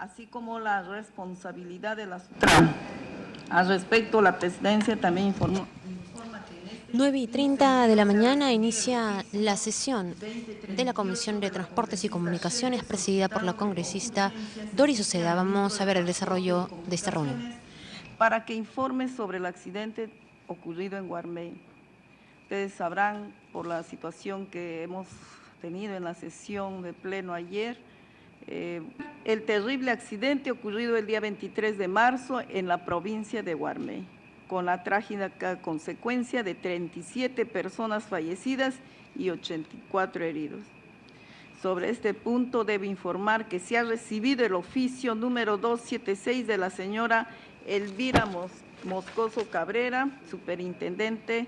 así como la responsabilidad de la SUTRAN. Al respecto, la presidencia también informa que 9:30 de la mañana inicia la sesión de la Comisión de Transportes y Comunicaciones presidida por la congresista Doris Uceda. Vamos a ver el desarrollo de esta reunión. Para que informe sobre el accidente ocurrido en Guarmey. Ustedes sabrán por la situación que hemos tenido en la sesión de pleno ayer, el terrible accidente ocurrido el día 23 de marzo en la provincia de Guarmey, con la trágica consecuencia de 37 personas fallecidas y 84 heridos. Sobre este punto debo informar que se ha recibido el oficio número 276 de la señora Elvira Moscoso Cabrera, superintendente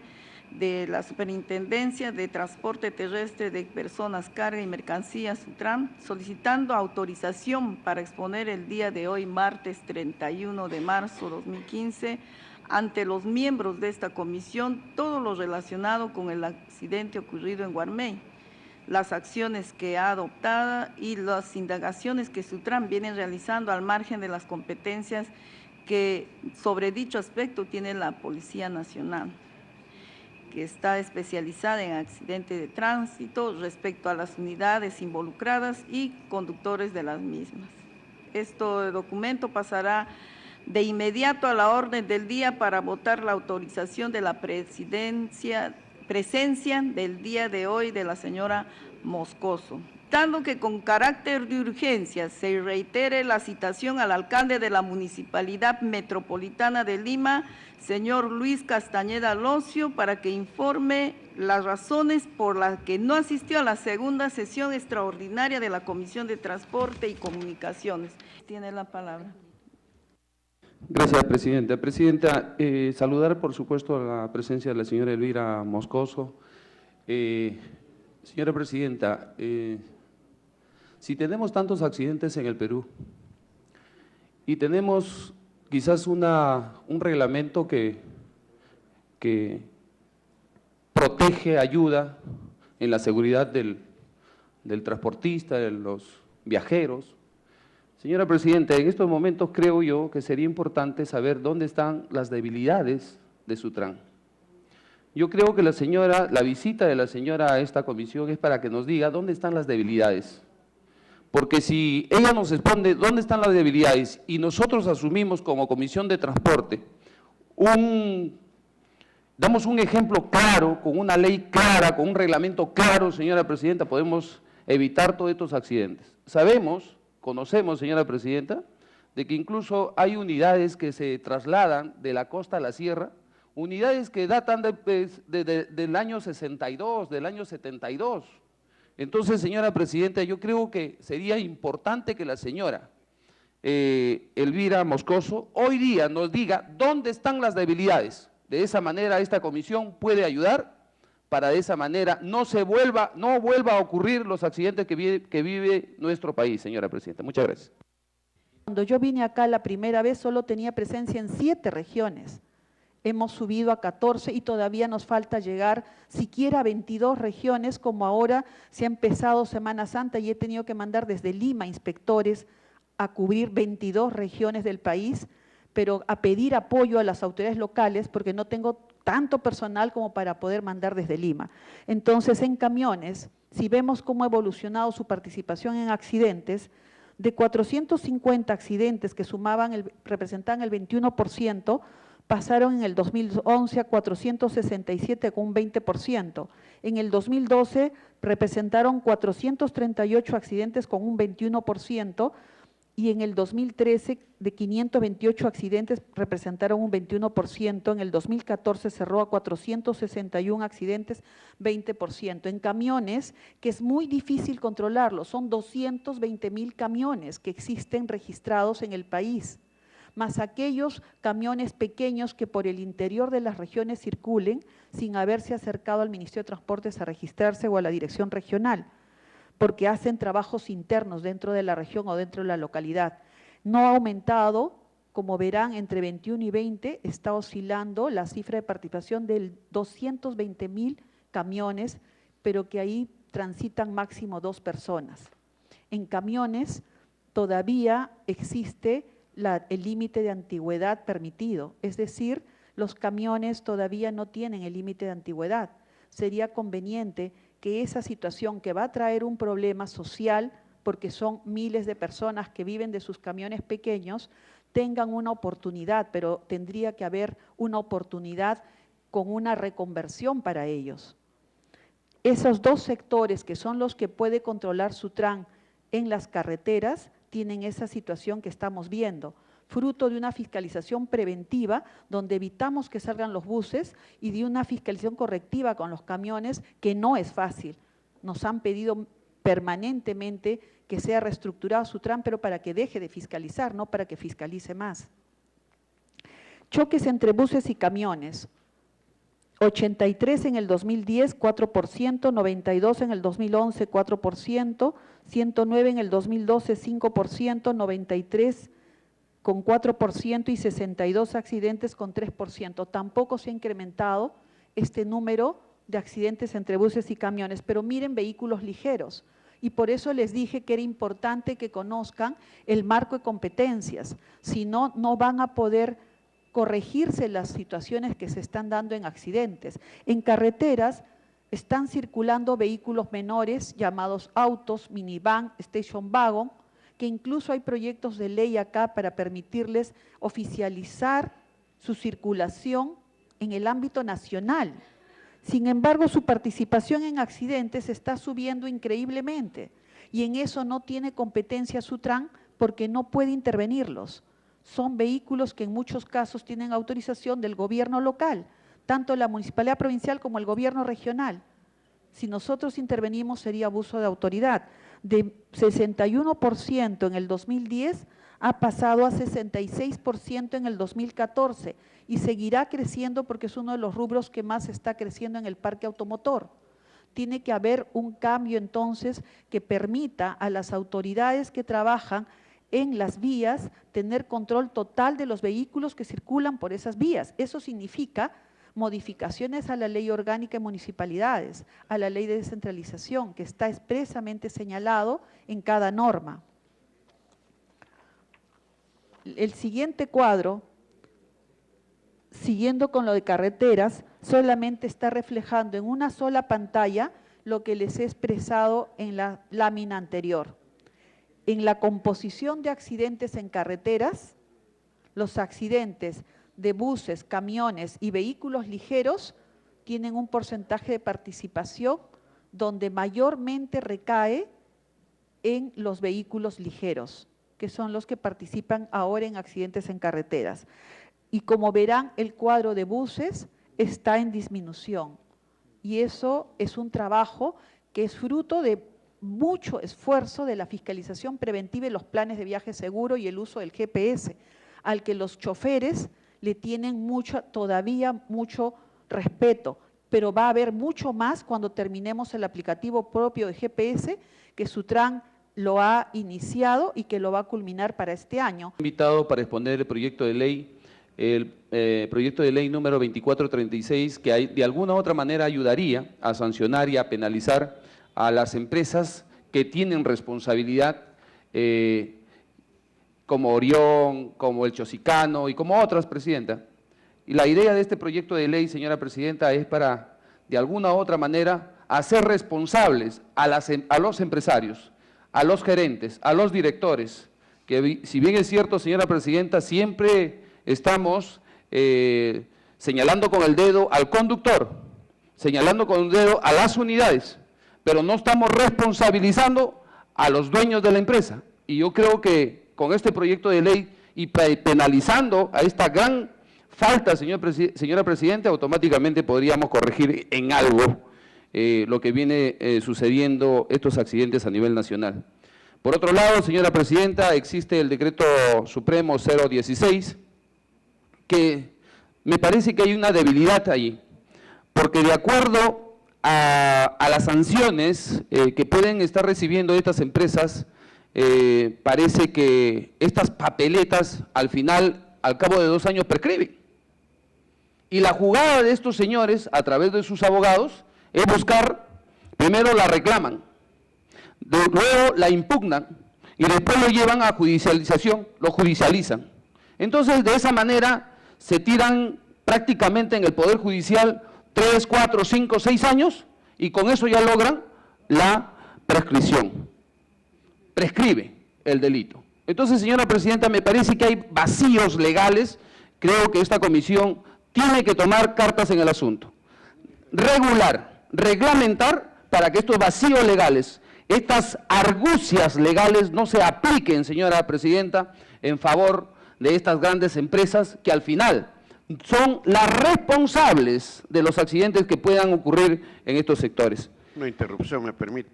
de la Superintendencia de Transporte Terrestre de Personas, Carga y Mercancías, SUTRAN, solicitando autorización para exponer el día de hoy, martes 31 de marzo 2015, ante los miembros de esta comisión, todo lo relacionado con el accidente ocurrido en Guarmey, las acciones que ha adoptado y las indagaciones que SUTRAN viene realizando al margen de las competencias que sobre dicho aspecto tiene la Policía Nacional, que está especializada en accidentes de tránsito respecto a las unidades involucradas y conductores de las mismas. Este documento pasará de inmediato a la orden del día para votar la autorización de la presencia del día de hoy de la señora Moscoso. Dando que con carácter de urgencia se reitere la citación al alcalde de la Municipalidad Metropolitana de Lima, señor Luis Castañeda Locio, para que informe las razones por las que no asistió a la segunda sesión extraordinaria de la Comisión de Transporte y Comunicaciones. Tiene la palabra. Gracias, Presidenta. Presidenta, saludar, por supuesto, la presencia de la señora Elvira Moscoso. Señora Presidenta, si tenemos tantos accidentes en el Perú y tenemos quizás un reglamento que protege, ayuda en la seguridad del transportista, de los viajeros. Señora Presidenta, en estos momentos creo yo que sería importante saber dónde están las debilidades de SUTRAN. Yo creo que la visita de la señora a esta comisión es para que nos diga dónde están las debilidades. Porque si ella nos responde dónde están las debilidades y nosotros asumimos como Comisión de Transporte damos un ejemplo claro, con una ley clara, con un reglamento claro, señora Presidenta, podemos evitar todos estos accidentes. Conocemos, señora Presidenta, de que incluso hay unidades que se trasladan de la costa a la sierra, unidades que datan del año 62, del año 72. Entonces, señora Presidenta, yo creo que sería importante que la señora Elvira Moscoso hoy día nos diga dónde están las debilidades. De esa manera esta comisión puede ayudar para de esa manera no vuelva a ocurrir los accidentes que vive nuestro país, señora Presidenta. Muchas gracias. Cuando yo vine acá la primera vez solo tenía presencia en 7 regiones. Hemos subido a 14 y todavía nos falta llegar siquiera a 22 regiones, como ahora se ha empezado Semana Santa y he tenido que mandar desde Lima inspectores a cubrir 22 regiones del país, pero a pedir apoyo a las autoridades locales porque no tengo tanto personal como para poder mandar desde Lima. Entonces, en camiones, si vemos cómo ha evolucionado su participación en accidentes, de 450 accidentes que representaban el 21%, pasaron en el 2011 a 467 con un 20%. En el 2012 representaron 438 accidentes con un 21%, y en el 2013 de 528 accidentes representaron un 21%, en el 2014 cerró a 461 accidentes, 20%. En camiones, que es muy difícil controlarlo, son 220,000 camiones que existen registrados en el país, más aquellos camiones pequeños que por el interior de las regiones circulen sin haberse acercado al Ministerio de Transportes a registrarse o a la dirección regional, porque hacen trabajos internos dentro de la región o dentro de la localidad. No ha aumentado, como verán, entre 21 y 20 está oscilando la cifra de participación de 220,000 camiones, pero que ahí transitan máximo 2 personas. En camiones todavía existe el límite de antigüedad permitido, es decir, los camiones todavía no tienen el límite de antigüedad. Sería conveniente que esa situación que va a traer un problema social, porque son miles de personas que viven de sus camiones pequeños, tengan una oportunidad, pero tendría que haber una oportunidad con una reconversión para ellos. Esos dos sectores que son los que puede controlar Sutran en las carreteras tienen esa situación que estamos viendo, fruto de una fiscalización preventiva donde evitamos que salgan los buses y de una fiscalización correctiva con los camiones que no es fácil. Nos han pedido permanentemente que sea reestructurado Sutran, pero para que deje de fiscalizar, no para que fiscalice más. Choques entre buses y camiones. 83 en el 2010, 4%, 92 en el 2011, 4%, 109 en el 2012, 5%, 93 con 4% y 62 accidentes con 3%. Tampoco se ha incrementado este número de accidentes entre buses y camiones, pero miren vehículos ligeros. Y por eso les dije que era importante que conozcan el marco de competencias, si no, no van a poder corregirse las situaciones que se están dando en accidentes. En carreteras están circulando vehículos menores llamados autos, minivan, station wagon, que incluso hay proyectos de ley acá para permitirles oficializar su circulación en el ámbito nacional. Sin embargo, su participación en accidentes está subiendo increíblemente y en eso no tiene competencia Sutran porque no puede intervenirlos. Son vehículos que en muchos casos tienen autorización del gobierno local, tanto la municipalidad provincial como el gobierno regional. Si nosotros intervenimos sería abuso de autoridad. De 61% en el 2010 ha pasado a 66% en el 2014 y seguirá creciendo porque es uno de los rubros que más está creciendo en el parque automotor. Tiene que haber un cambio entonces que permita a las autoridades que trabajan en las vías tener control total de los vehículos que circulan por esas vías. Eso significa modificaciones a la ley orgánica de municipalidades, a la ley de descentralización, que está expresamente señalado en cada norma. El siguiente cuadro, siguiendo con lo de carreteras, solamente está reflejando en una sola pantalla lo que les he expresado en la lámina anterior. En la composición de accidentes en carreteras, los accidentes de buses, camiones y vehículos ligeros tienen un porcentaje de participación donde mayormente recae en los vehículos ligeros, que son los que participan ahora en accidentes en carreteras. Y como verán, el cuadro de buses está en disminución y eso es un trabajo que es fruto de mucho esfuerzo de la fiscalización preventiva y los planes de viaje seguro y el uso del GPS, al que los choferes le tienen todavía mucho respeto, pero va a haber mucho más cuando terminemos el aplicativo propio de GPS, que Sutran lo ha iniciado y que lo va a culminar para este año. Invitado para exponer el proyecto de ley número 2436, que de alguna u otra manera ayudaría a sancionar y a penalizar a las empresas que tienen responsabilidad, como Orión, como el Chosicano y como otras, Presidenta. Y la idea de este proyecto de ley, señora Presidenta, es para, de alguna u otra manera, hacer responsables a los empresarios, a los gerentes, a los directores, que si bien es cierto, señora Presidenta, siempre estamos señalando con el dedo al conductor, señalando con el dedo a las unidades, pero no estamos responsabilizando a los dueños de la empresa. Y yo creo que con este proyecto de ley y penalizando a esta gran falta, señora Presidenta, automáticamente podríamos corregir en algo lo que viene sucediendo estos accidentes a nivel nacional. Por otro lado, señora Presidenta, existe el Decreto Supremo 016, que me parece que hay una debilidad allí, porque de acuerdo a las sanciones que pueden estar recibiendo estas empresas, parece que estas papeletas al final, al cabo de 2 años, prescriben. Y la jugada de estos señores, a través de sus abogados, es buscar, primero la reclaman, luego la impugnan, y después lo llevan a judicialización, lo judicializan. Entonces, de esa manera se tiran prácticamente en el Poder Judicial 3, 4, 5, 6 años y con eso ya logran la prescripción. Prescribe el delito. Entonces, señora presidenta, me parece que hay vacíos legales. Creo que esta comisión tiene que tomar cartas en el asunto. Regular, reglamentar para que estos vacíos legales, estas argucias legales no se apliquen, señora presidenta, en favor de estas grandes empresas que al final son las responsables de los accidentes que puedan ocurrir en estos sectores. Una interrupción, me permite.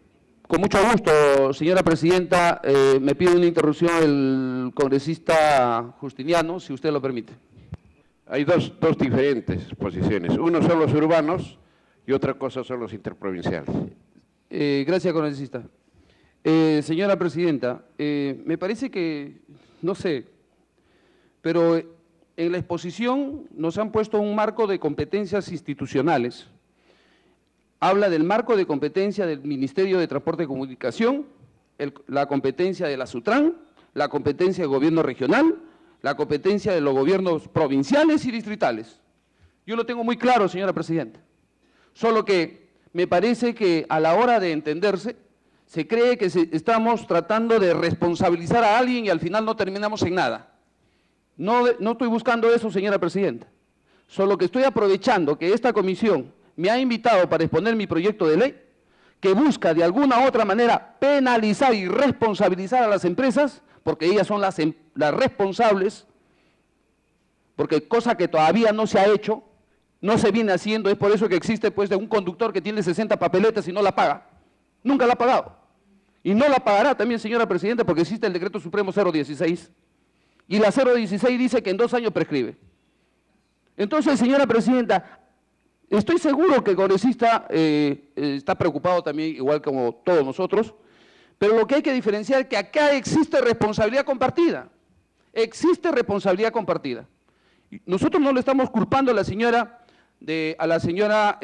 Con mucho gusto, señora presidenta, me pide una interrupción el congresista Justiniano, si usted lo permite. Hay dos diferentes posiciones. Uno son los urbanos y otra cosa son los interprovinciales. Gracias, congresista. Señora presidenta, me parece que, no sé, pero en la exposición nos han puesto un marco de competencias institucionales. Habla del marco de competencia del Ministerio de Transporte y Comunicación, la competencia de la SUTRAN, la competencia del gobierno regional, la competencia de los gobiernos provinciales y distritales. Yo lo tengo muy claro, señora presidenta. Solo que me parece que a la hora de entenderse, se cree que estamos tratando de responsabilizar a alguien y al final no terminamos en nada. No estoy buscando eso, señora presidenta. Solo que estoy aprovechando que esta comisión me ha invitado para exponer mi proyecto de ley, que busca de alguna u otra manera penalizar y responsabilizar a las empresas, porque ellas son las responsables, porque cosa que todavía no se ha hecho, no se viene haciendo, es por eso que existe pues de un conductor que tiene 60 papeletas y no la paga. Nunca la ha pagado. Y no la pagará también, señora presidenta, porque existe el Decreto Supremo 016, y la 016 dice que en 2 años prescribe. Entonces, señora presidenta, estoy seguro que el congresista está preocupado también, igual como todos nosotros, pero lo que hay que diferenciar es que acá existe responsabilidad compartida. Existe responsabilidad compartida. Nosotros no le estamos culpando a la señora Elvira,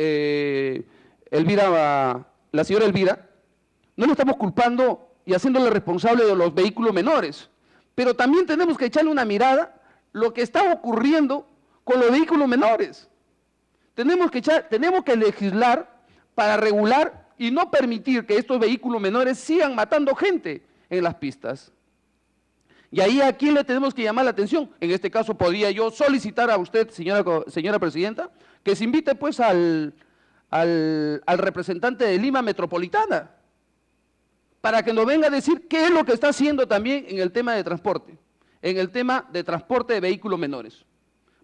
no le estamos culpando y haciéndole responsable de los vehículos menores, pero también tenemos que echarle una mirada lo que está ocurriendo con los vehículos menores. Tenemos que legislar para regular y no permitir que estos vehículos menores sigan matando gente en las pistas. Y ahí a quién le tenemos que llamar la atención. En este caso podría yo solicitar a usted, señora presidenta, que se invite pues al representante de Lima Metropolitana, para que nos venga a decir qué es lo que está haciendo también en el tema de transporte, de vehículos menores.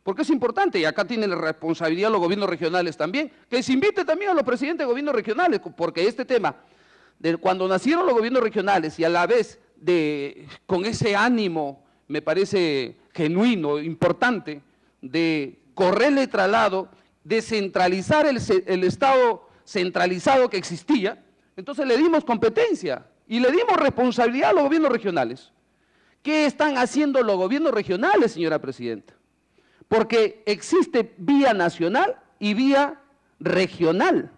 Porque es importante, y acá tienen la responsabilidad los gobiernos regionales también, que se invite también a los presidentes de gobiernos regionales, porque este tema, de cuando nacieron los gobiernos regionales y a la vez con ese ánimo, me parece genuino, importante, de correrle traslado, descentralizar el Estado centralizado que existía, entonces le dimos competencia y le dimos responsabilidad a los gobiernos regionales. ¿Qué están haciendo los gobiernos regionales, señora presidenta? Porque existe vía nacional y vía regional.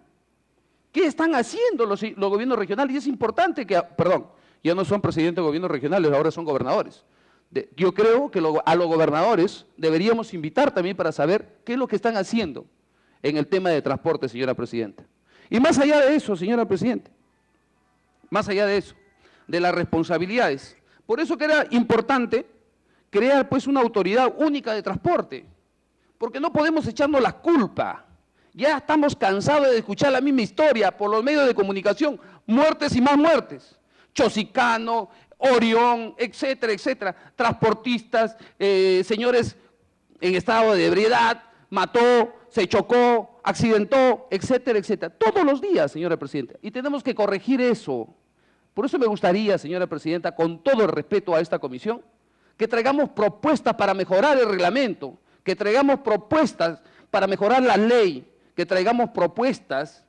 ¿Qué están haciendo los gobiernos regionales? Y es importante que, ya no son presidentes de gobiernos regionales, ahora son gobernadores. Yo creo que a los gobernadores deberíamos invitar también para saber qué es lo que están haciendo en el tema de transporte, señora presidenta. Y más allá de eso, señora presidenta, más allá de eso, de las responsabilidades, por eso que era importante crear pues una autoridad única de transporte, porque no podemos echarnos la culpa. Ya estamos cansados de escuchar la misma historia por los medios de comunicación, muertes y más muertes. Chosicano, Orión, etcétera, etcétera, transportistas, señores en estado de ebriedad, mató, se chocó, accidentó, etcétera, etcétera. Todos los días, señora presidenta, y tenemos que corregir eso. Por eso me gustaría, señora presidenta, con todo el respeto a esta comisión, que traigamos propuestas para mejorar el reglamento, que traigamos propuestas para mejorar la ley, que traigamos propuestas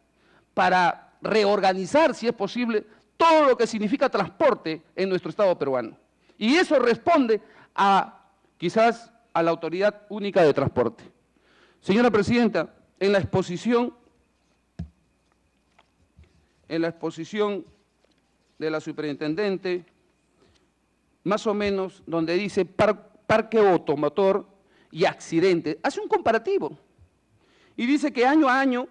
para reorganizar, si es posible, todo lo que significa transporte en nuestro Estado peruano. Y eso responde quizás a la Autoridad Única de Transporte. Señora presidenta, en la exposición de la superintendente, más o menos, donde dice parque automotor y accidentes. Hace un comparativo y dice que año a año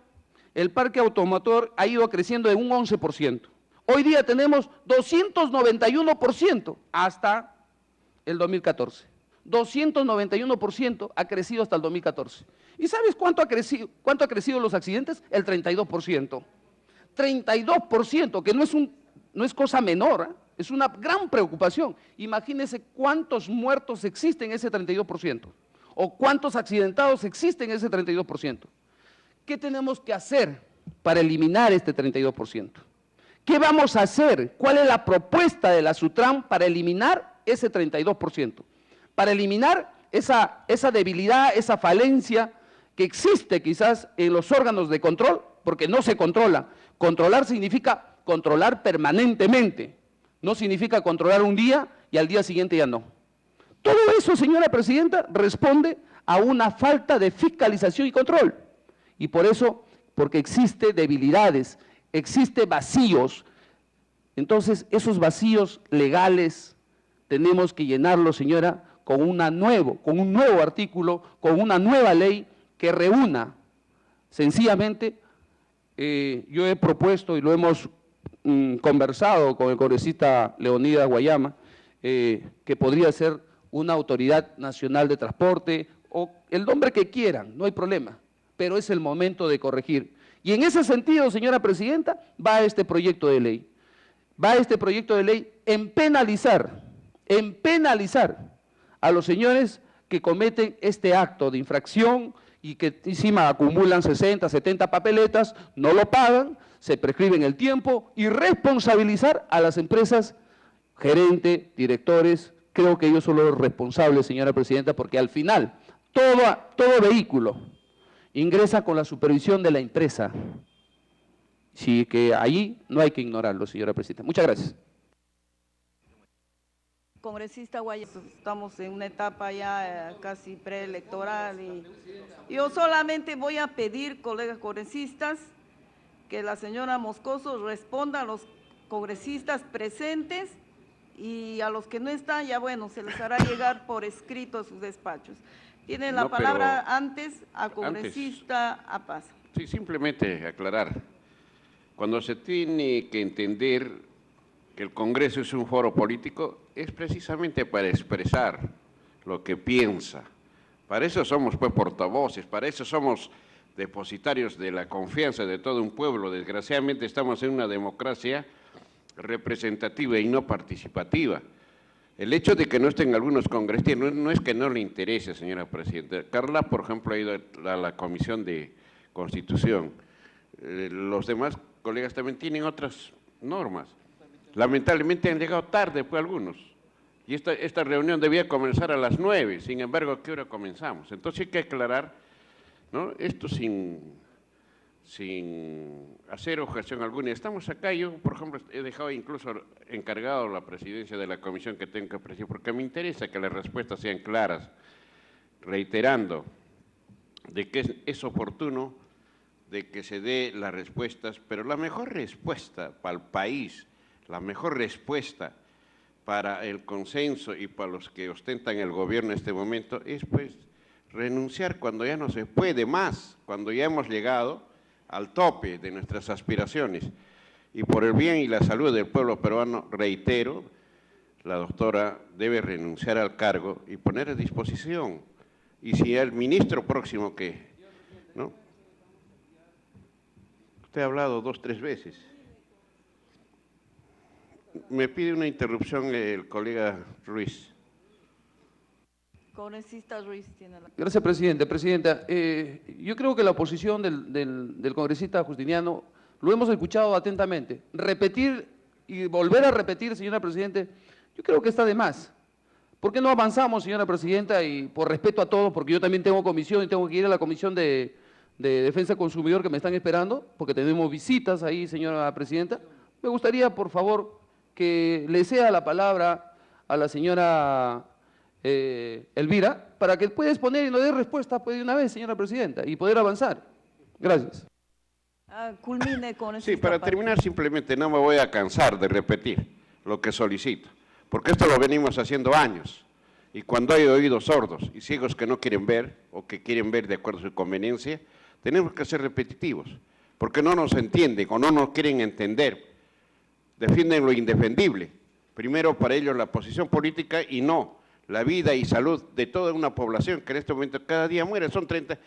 el parque automotor ha ido creciendo en un 11%. Hoy día tenemos 291% hasta el 2014. 291% ha crecido hasta el 2014. ¿Y sabes cuánto ha crecido los accidentes? El 32%. 32%, que no es cosa menor, ¿eh? Es una gran preocupación. Imagínense cuántos muertos existen en ese 32%, o cuántos accidentados existen en ese 32%. ¿Qué tenemos que hacer para eliminar este 32%? ¿Qué vamos a hacer? ¿Cuál es la propuesta de la SUTRAN para eliminar ese 32%? Para eliminar esa debilidad, esa falencia que existe quizás en los órganos de control, porque no se controla. Controlar significa controlar permanentemente, no significa controlar un día y al día siguiente ya no. Todo eso, señora presidenta, responde a una falta de fiscalización y control. Y por eso, porque existe debilidades, existe vacíos. Entonces, esos vacíos legales tenemos que llenarlos, señora, con un nuevo artículo, con una nueva ley que reúna. Sencillamente, yo he propuesto y lo hemos conversado con el congresista Leonidas Guayama, que podría ser una autoridad nacional de transporte o el nombre que quieran, no hay problema, pero es el momento de corregir. Y en ese sentido, señora presidenta, va este proyecto de ley. Va este proyecto de ley en penalizar a los señores que cometen este acto de infracción y que encima acumulan 60, 70 papeletas, no lo pagan, se prescriben el tiempo y responsabilizar a las empresas, gerente, directores. Creo que ellos son los responsables, señora presidenta, porque al final todo vehículo ingresa con la supervisión de la empresa. Sí, que ahí no hay que ignorarlo, señora presidenta. Muchas gracias. Congresista Guayama, estamos en una etapa ya casi preelectoral y yo solamente voy a pedir, colegas congresistas, que la señora Moscoso responda a los congresistas presentes y a los que no están, ya bueno, se les hará llegar por escrito a sus despachos. Tiene la palabra antes a congresista Apaz. Sí, simplemente aclarar. Cuando se tiene que entender que el Congreso es un foro político, es precisamente para expresar lo que piensa. Para eso somos pues portavoces, para eso somos depositarios de la confianza de todo un pueblo. Desgraciadamente estamos en una democracia representativa y no participativa. El hecho de que no estén algunos congresistas no es que no le interese, señora presidenta. Carla, por ejemplo, ha ido a la Comisión de Constitución. Los demás colegas también tienen otras normas. Lamentablemente han llegado tarde, pues algunos. Y esta reunión debía comenzar a las 9, sin embargo, ¿a qué hora comenzamos? Entonces hay que aclarar, ¿no?, esto sin hacer objeción alguna. Estamos acá, yo, por ejemplo, he dejado incluso encargado la presidencia de la comisión que tengo que presidir, porque me interesa que las respuestas sean claras, reiterando de que es oportuno de que se dé las respuestas, pero la mejor respuesta para el país, la mejor respuesta para el consenso y para los que ostentan el gobierno en este momento es pues renunciar cuando ya no se puede más, cuando ya hemos llegado al tope de nuestras aspiraciones. Y por el bien y la salud del pueblo peruano, reitero, la doctora debe renunciar al cargo y poner a disposición. Y si el ministro próximo que, ¿no? Usted ha hablado 2 o 3 veces. Me pide una interrupción el colega Ruiz. Congresista Ruiz tiene la... Gracias, presidente. Presidenta, yo creo que la posición del congresista Justiniano lo hemos escuchado atentamente. Repetir y volver a repetir, señora presidente, yo creo que está de más. ¿Por qué no avanzamos, señora presidenta? Y por respeto a todos, porque yo también tengo comisión y tengo que ir a la comisión de Defensa del Consumidor que me están esperando, porque tenemos visitas ahí, señora presidenta. Me gustaría, por favor, que le ceda la palabra a la señora Elvira, para que pueda exponer y nos dé respuesta pues, de una vez, señora presidenta, y poder avanzar. Gracias. Culmine con Sí, para terminar simplemente no me voy a cansar de repetir lo que solicito. porque esto lo venimos haciendo años. Y cuando hay oídos sordos y ciegos que no quieren ver, o que quieren ver de acuerdo a su conveniencia, tenemos que ser repetitivos, porque no nos entienden o no nos quieren entender. Defienden lo indefendible. Primero para ellos la posición política y no la vida y salud de toda una población que en este momento cada día muere. Son 30.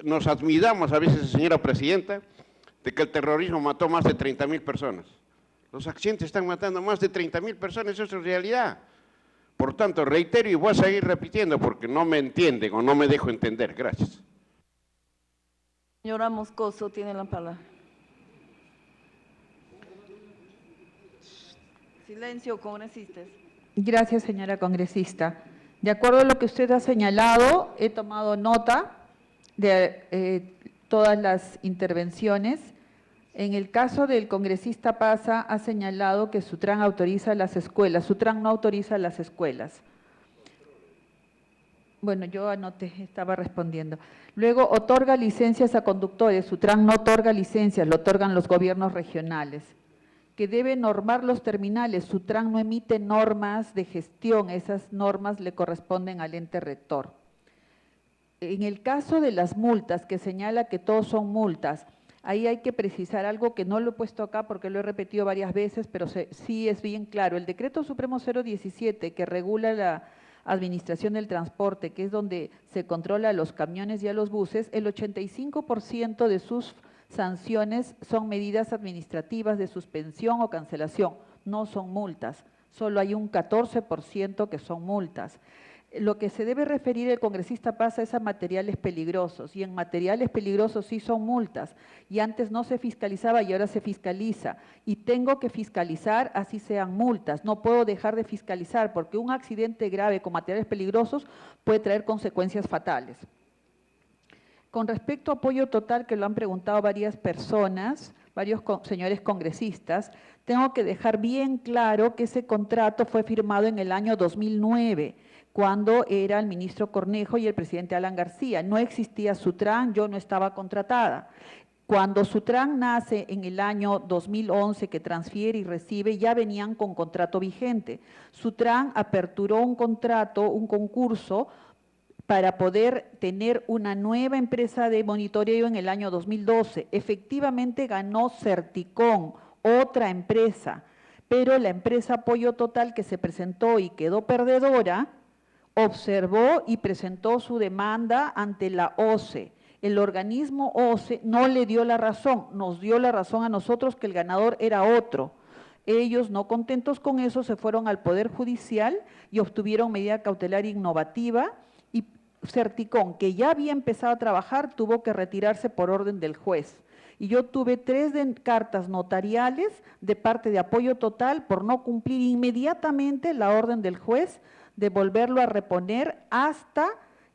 Nos admiramos a veces, señora presidenta, de que el terrorismo mató más de 30.000 personas. Los accidentes están matando más de 30.000 personas, eso es realidad. Por tanto, reitero y voy a seguir repitiendo porque no me entienden o no me dejo entender. Gracias. Señora Moscoso, tiene la palabra. Silencio, congresistas. Gracias, señora congresista. De acuerdo a lo que usted ha señalado, he tomado nota de todas las intervenciones. En el caso del congresista Paza, ha señalado que Sutran autoriza las escuelas. Sutran no autoriza las escuelas. Bueno, yo anoté, estaba respondiendo. Luego, otorga licencias a conductores. Sutran no otorga licencias, lo otorgan los gobiernos regionales. Que debe normar los terminales. Sutran no emite normas de gestión, esas normas le corresponden al ente rector. En el caso de las multas, que señala que todos son multas, ahí hay que precisar algo que no lo he puesto acá porque lo he repetido varias veces, pero sí es bien claro. El Decreto Supremo 017, que regula la administración del transporte, que es donde se controla a los camiones y a los buses, el 85% de sus sanciones son medidas administrativas de suspensión o cancelación, no son multas, solo hay un 14% que son multas. Lo que se debe referir el congresista Paza es a materiales peligrosos, y en materiales peligrosos sí son multas, y antes no se fiscalizaba y ahora se fiscaliza, y tengo que fiscalizar así sean multas, no puedo dejar de fiscalizar porque un accidente grave con materiales peligrosos puede traer consecuencias fatales. Con respecto a apoyo total, que lo han preguntado varias personas, varios señores congresistas, tengo que dejar bien claro que ese contrato fue firmado en el año 2009, cuando era el ministro Cornejo y el presidente Alan García. No existía Sutran, yo no estaba contratada. Cuando Sutran nace en el año 2011, que transfiere y recibe, ya venían con contrato vigente. Sutran aperturó un contrato, un concurso, para poder tener una nueva empresa de monitoreo en el año 2012. Efectivamente ganó Certicón, otra empresa, pero la empresa Apoyo Total, que se presentó y quedó perdedora, observó y presentó su demanda ante la OCE. El organismo OCE no le dio la razón, nos dio la razón a nosotros que el ganador era otro. Ellos, no contentos con eso, se fueron al Poder Judicial y obtuvieron medida cautelar innovativa, y Certicón, que ya había empezado a trabajar, tuvo que retirarse por orden del juez. Y yo tuve 3 cartas notariales de parte de Apoyo Total por no cumplir inmediatamente la orden del juez de volverlo a reponer hasta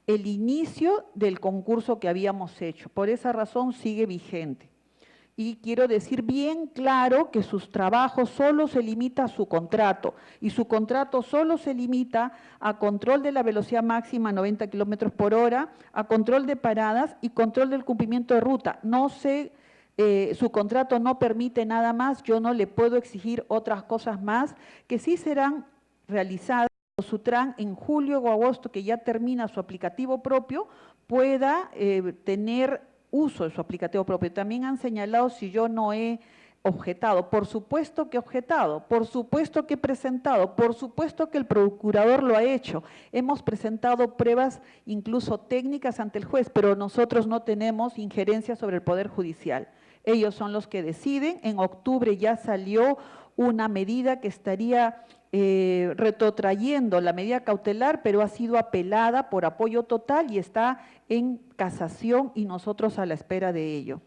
el inicio del concurso que habíamos hecho. Por esa razón sigue vigente. Y quiero decir bien claro que sus trabajos solo se limita a su contrato, y su contrato solo se limita a control de la velocidad máxima 90 kilómetros por hora, a control de paradas y control del cumplimiento de ruta. Su contrato no permite nada más, yo no le puedo exigir otras cosas más que sí serán realizadas. Sutran en julio o agosto, que ya termina su aplicativo propio, pueda tener uso de su aplicativo propio. También han señalado si yo no he objetado. Por supuesto que he objetado, por supuesto que he presentado, por supuesto que el procurador lo ha hecho. Hemos presentado pruebas incluso técnicas ante el juez, pero nosotros no tenemos injerencia sobre el Poder Judicial. Ellos son los que deciden. En octubre ya salió una medida que estaría retrotrayendo la medida cautelar, pero ha sido apelada por Apoyo Total y está en casación y nosotros a la espera de ello.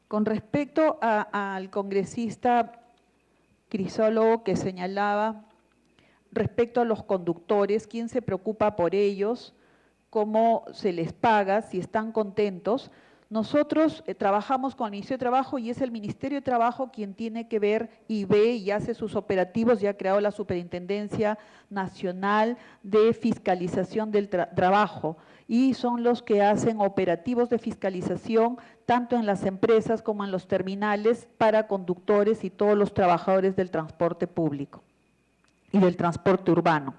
Con respecto al congresista Crisólogo, que señalaba respecto a los conductores, quién se preocupa por ellos, cómo se les paga, si están contentos. Nosotros trabajamos con el Ministerio de Trabajo y es el Ministerio de Trabajo quien tiene que ver y ve y hace sus operativos. Ya ha creado la Superintendencia Nacional de Fiscalización del Trabajo y son los que hacen operativos de fiscalización tanto en las empresas como en los terminales para conductores y todos los trabajadores del transporte público. y del transporte urbano.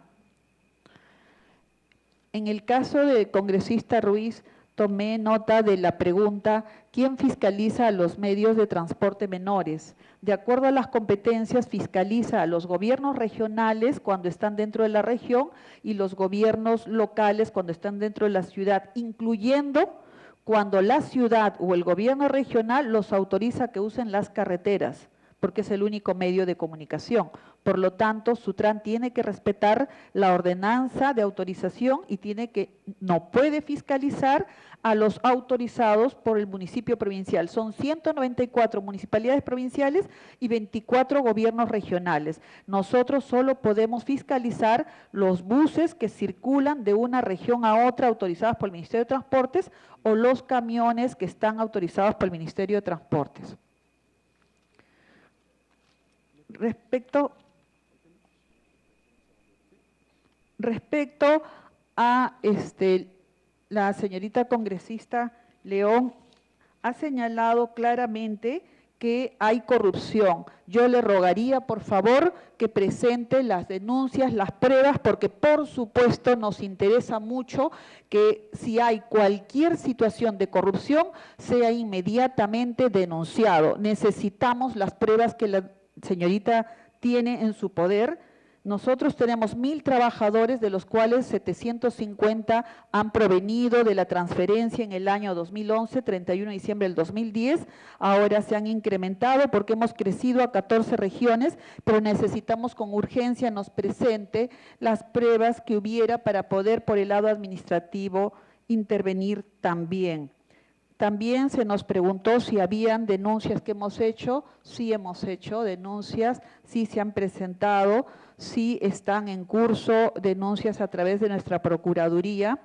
En el caso del congresista Ruiz, tomé nota de la pregunta, ¿quién fiscaliza a los medios de transporte menores? De acuerdo a las competencias, fiscaliza a los gobiernos regionales cuando están dentro de la región y los gobiernos locales cuando están dentro de la ciudad, incluyendo cuando la ciudad o el gobierno regional los autoriza que usen las carreteras, porque es el único medio de comunicación. Por lo tanto, Sutran tiene que respetar la ordenanza de autorización y no puede fiscalizar a los autorizados por el municipio provincial. Son 194 municipalidades provinciales y 24 gobiernos regionales. Nosotros solo podemos fiscalizar los buses que circulan de una región a otra autorizados por el Ministerio de Transportes o los camiones que están autorizados por el Ministerio de Transportes. Respecto a la señorita congresista León ha señalado claramente que hay corrupción. Yo le rogaría, por favor, que presente las denuncias, las pruebas, porque por supuesto nos interesa mucho que si hay cualquier situación de corrupción, sea inmediatamente denunciado. Necesitamos las pruebas que la señorita tiene en su poder. Nosotros tenemos 1.000 trabajadores, de los cuales 750 han provenido de la transferencia en el año 2011, 31 de diciembre del 2010. Ahora se han incrementado porque hemos crecido a 14 regiones, pero necesitamos con urgencia nos presente las pruebas que hubiera para poder por el lado administrativo intervenir también. También se nos preguntó si habían denuncias que hemos hecho. Sí hemos hecho denuncias, sí se han presentado, sí están en curso denuncias a través de nuestra Procuraduría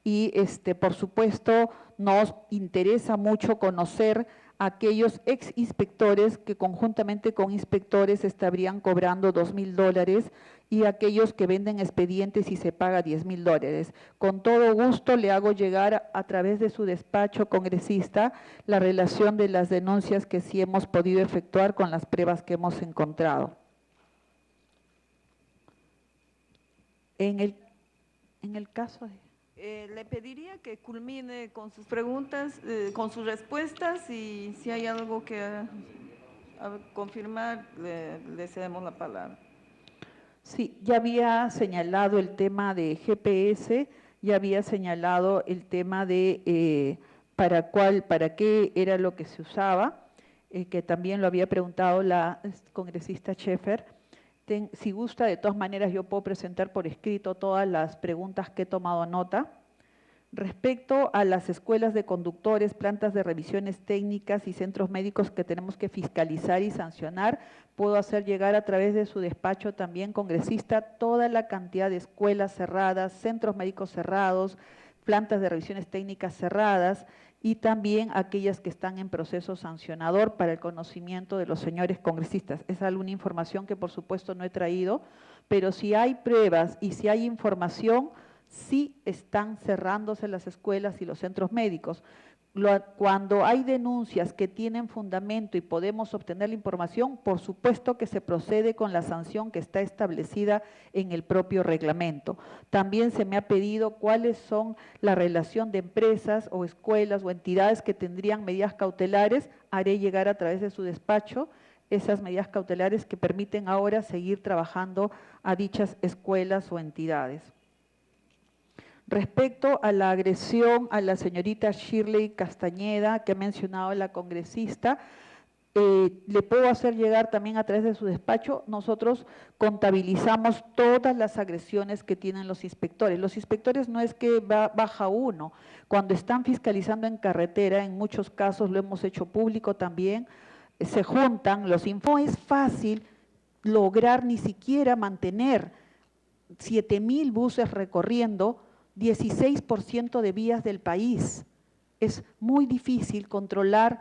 y por supuesto nos interesa mucho conocer a aquellos ex inspectores que conjuntamente con inspectores estarían cobrando $2.000 y aquellos que venden expedientes y se paga $10.000. Con todo gusto le hago llegar a través de su despacho congresista la relación de las denuncias que sí hemos podido efectuar con las pruebas que hemos encontrado. En el caso de… Le pediría que culmine con sus preguntas, con sus respuestas, y si hay algo que confirmar, le cedemos la palabra. Sí, ya había señalado el tema de GPS, ya había señalado el tema de para qué era lo que se usaba, que también lo había preguntado la congresista Schaeffer. Si gusta, de todas maneras yo puedo presentar por escrito todas las preguntas que he tomado nota. Respecto a las escuelas de conductores, plantas de revisiones técnicas y centros médicos que tenemos que fiscalizar y sancionar, puedo hacer llegar a través de su despacho también, congresista, toda la cantidad de escuelas cerradas, centros médicos cerrados, plantas de revisiones técnicas cerradas y también aquellas que están en proceso sancionador para el conocimiento de los señores congresistas. Es alguna información que por supuesto no he traído, pero si hay pruebas y si hay información, sí están cerrándose las escuelas y los centros médicos. Cuando hay denuncias que tienen fundamento y podemos obtener la información, por supuesto que se procede con la sanción que está establecida en el propio reglamento. También se me ha pedido cuáles son la relación de empresas o escuelas o entidades que tendrían medidas cautelares. Haré llegar a través de su despacho esas medidas cautelares que permiten ahora seguir trabajando a dichas escuelas o entidades. Respecto a la agresión a la señorita Shirley Castañeda, que ha mencionado la congresista, le puedo hacer llegar también a través de su despacho. Nosotros contabilizamos todas las agresiones que tienen los inspectores. Los inspectores no es que baja uno. Cuando están fiscalizando en carretera, en muchos casos lo hemos hecho público también, se juntan los informes. No es fácil lograr ni siquiera mantener 7.000 buses recorriendo 16% de vías del país. Es muy difícil controlar,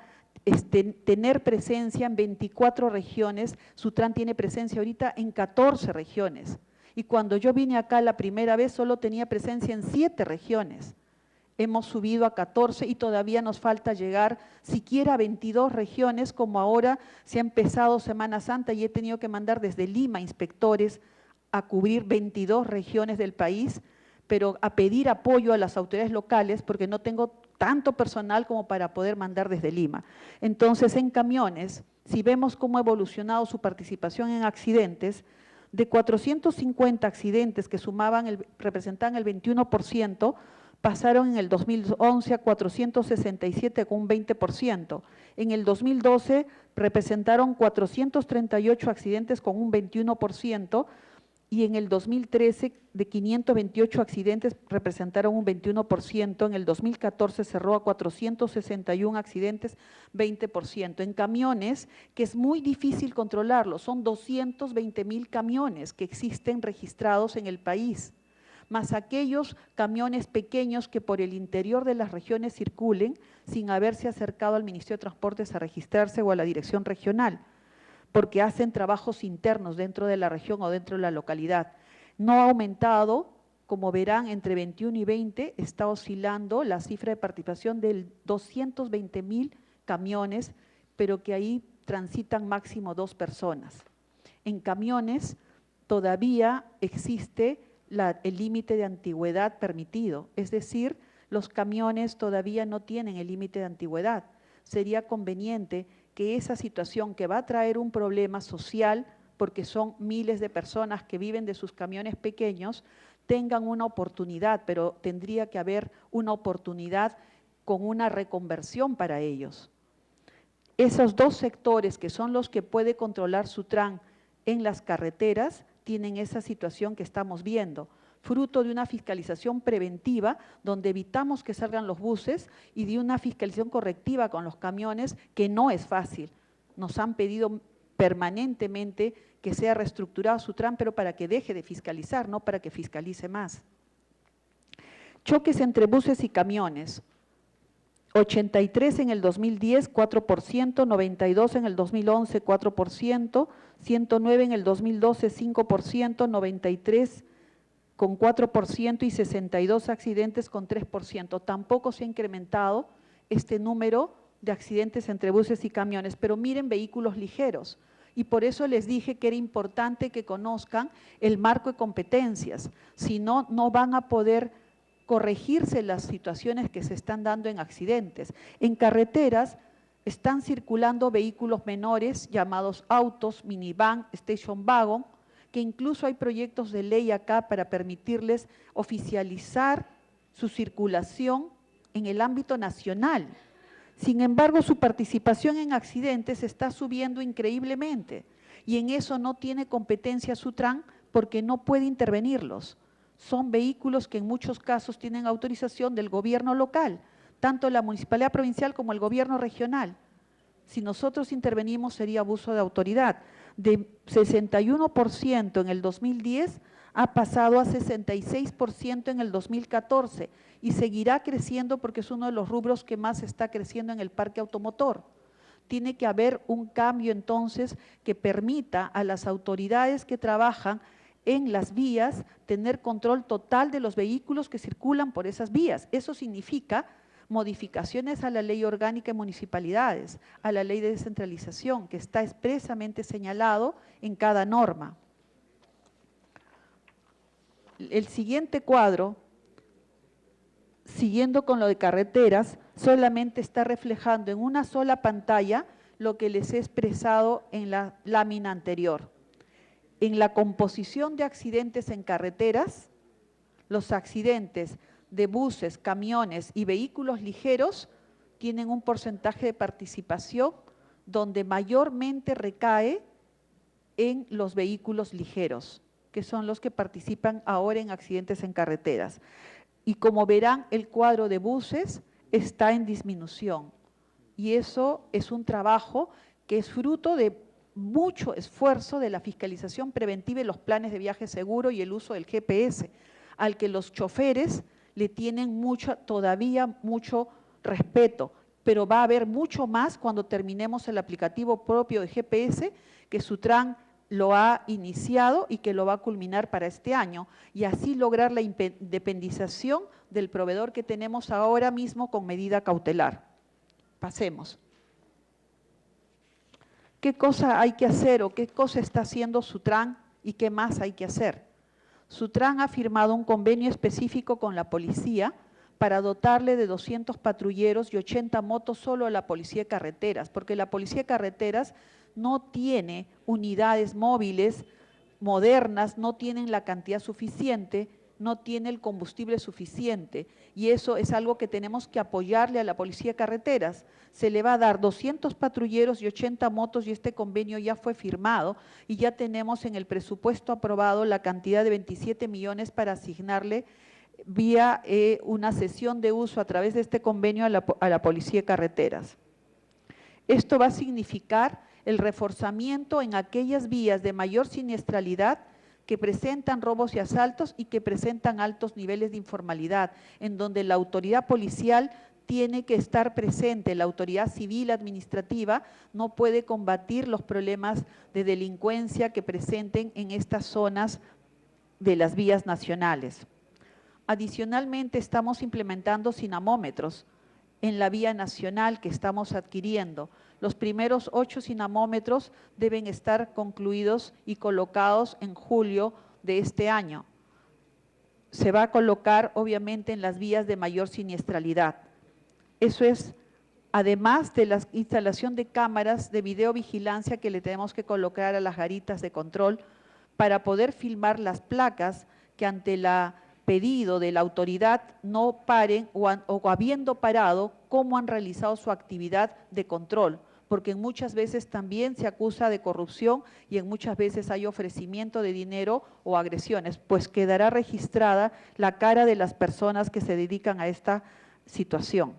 tener presencia en 24 regiones. Sutran tiene presencia ahorita en 14 regiones. Y cuando yo vine acá la primera vez solo tenía presencia en 7 regiones. Hemos subido a 14 y todavía nos falta llegar siquiera a 22 regiones, como ahora se ha empezado Semana Santa y he tenido que mandar desde Lima inspectores a cubrir 22 regiones del país, pero a pedir apoyo a las autoridades locales porque no tengo tanto personal como para poder mandar desde Lima. Entonces, en camiones, si vemos cómo ha evolucionado su participación en accidentes, de 450 accidentes que representaban el 21%, pasaron en el 2011 a 467 con un 20%. En el 2012 representaron 438 accidentes con un 21%, y en el 2013 de 528 accidentes representaron un 21%, en el 2014 cerró a 461 accidentes, 20%. En camiones, que es muy difícil controlarlos, son 220,000 camiones que existen registrados en el país, más aquellos camiones pequeños que por el interior de las regiones circulen sin haberse acercado al Ministerio de Transportes a registrarse o a la dirección regional, porque hacen trabajos internos dentro de la región o dentro de la localidad. No ha aumentado, como verán, entre 21 y 20 está oscilando la cifra de participación de 220,000 camiones, pero que ahí transitan máximo 2 personas. En camiones todavía existe el límite de antigüedad permitido, es decir, los camiones todavía no tienen el límite de antigüedad. Sería conveniente que esa situación que va a traer un problema social, porque son miles de personas que viven de sus camiones pequeños, tengan una oportunidad, pero tendría que haber una oportunidad con una reconversión para ellos. Esos dos sectores que son los que puede controlar Sutran en las carreteras tienen esa situación que estamos viendo, fruto de una fiscalización preventiva donde evitamos que salgan los buses y de una fiscalización correctiva con los camiones que no es fácil. Nos han pedido permanentemente que sea reestructurado Sutran, pero para que deje de fiscalizar, no para que fiscalice más. Choques entre buses y camiones. 83 en el 2010, 4%, 92 en el 2011, 4%, 109 en el 2012, 5%, 93 con 4% y 62 accidentes con 3%. Tampoco se ha incrementado este número de accidentes entre buses y camiones, pero miren vehículos ligeros. Y por eso les dije que era importante que conozcan el marco de competencias, si no, no van a poder corregirse las situaciones que se están dando en accidentes. En carreteras están circulando vehículos menores llamados autos, minivan, station wagon, que incluso hay proyectos de ley acá para permitirles oficializar su circulación en el ámbito nacional. Sin embargo, su participación en accidentes está subiendo increíblemente y en eso no tiene competencia Sutran porque no puede intervenirlos. Son vehículos que en muchos casos tienen autorización del gobierno local, tanto la municipalidad provincial como el gobierno regional. Si nosotros intervenimos sería abuso de autoridad. De 61% en el 2010 ha pasado a 66% en el 2014 y seguirá creciendo porque es uno de los rubros que más está creciendo en el parque automotor. Tiene que haber un cambio entonces que permita a las autoridades que trabajan en las vías tener control total de los vehículos que circulan por esas vías. Eso significa modificaciones a la ley orgánica de municipalidades, a la ley de descentralización, que está expresamente señalado en cada norma. El siguiente cuadro, siguiendo con lo de carreteras, solamente está reflejando en una sola pantalla lo que les he expresado en la lámina anterior. En la composición de accidentes en carreteras, los accidentes de buses, camiones y vehículos ligeros tienen un porcentaje de participación donde mayormente recae en los vehículos ligeros, que son los que participan ahora en accidentes en carreteras. Y como verán, el cuadro de buses está en disminución y eso es un trabajo que es fruto de mucho esfuerzo de la fiscalización preventiva y los planes de viaje seguro y el uso del GPS, al que los choferes le tienen todavía mucho respeto, pero va a haber mucho más cuando terminemos el aplicativo propio de GPS, que Sutran lo ha iniciado y que lo va a culminar para este año, y así lograr la independización del proveedor que tenemos ahora mismo con medida cautelar. Pasemos. ¿Qué cosa hay que hacer o qué cosa está haciendo Sutran ¿Y qué más hay que hacer? Sutran ha firmado un convenio específico con la policía para dotarle de 200 patrulleros y 80 motos solo a la Policía de Carreteras, porque la Policía de Carreteras no tiene unidades móviles modernas, no tienen la cantidad suficiente, no tiene el combustible suficiente, y eso es algo que tenemos que apoyarle a la Policía de Carreteras. Se le va a dar 200 patrulleros y 80 motos, y este convenio ya fue firmado, y ya tenemos en el presupuesto aprobado la cantidad de 27 millones para asignarle vía una cesión de uso a través de este convenio a la Policía de Carreteras. Esto va a significar el reforzamiento en aquellas vías de mayor siniestralidad que presentan robos y asaltos y que presentan altos niveles de informalidad, en donde la autoridad policial tiene que estar presente, la autoridad civil administrativa no puede combatir los problemas de delincuencia que presenten en estas zonas de las vías nacionales. Adicionalmente, estamos implementando cinamómetros en la vía nacional que estamos adquiriendo. Los primeros 8 cinamómetros deben estar concluidos y colocados en julio de este año. Se va a colocar obviamente en las vías de mayor siniestralidad. Eso es, además de la instalación de cámaras de videovigilancia que le tenemos que colocar a las garitas de control para poder filmar las placas que ante el pedido de la autoridad no paren o habiendo parado, cómo han realizado su actividad de control, porque muchas veces también se acusa de corrupción y en muchas veces hay ofrecimiento de dinero o agresiones, pues quedará registrada la cara de las personas que se dedican a esta situación.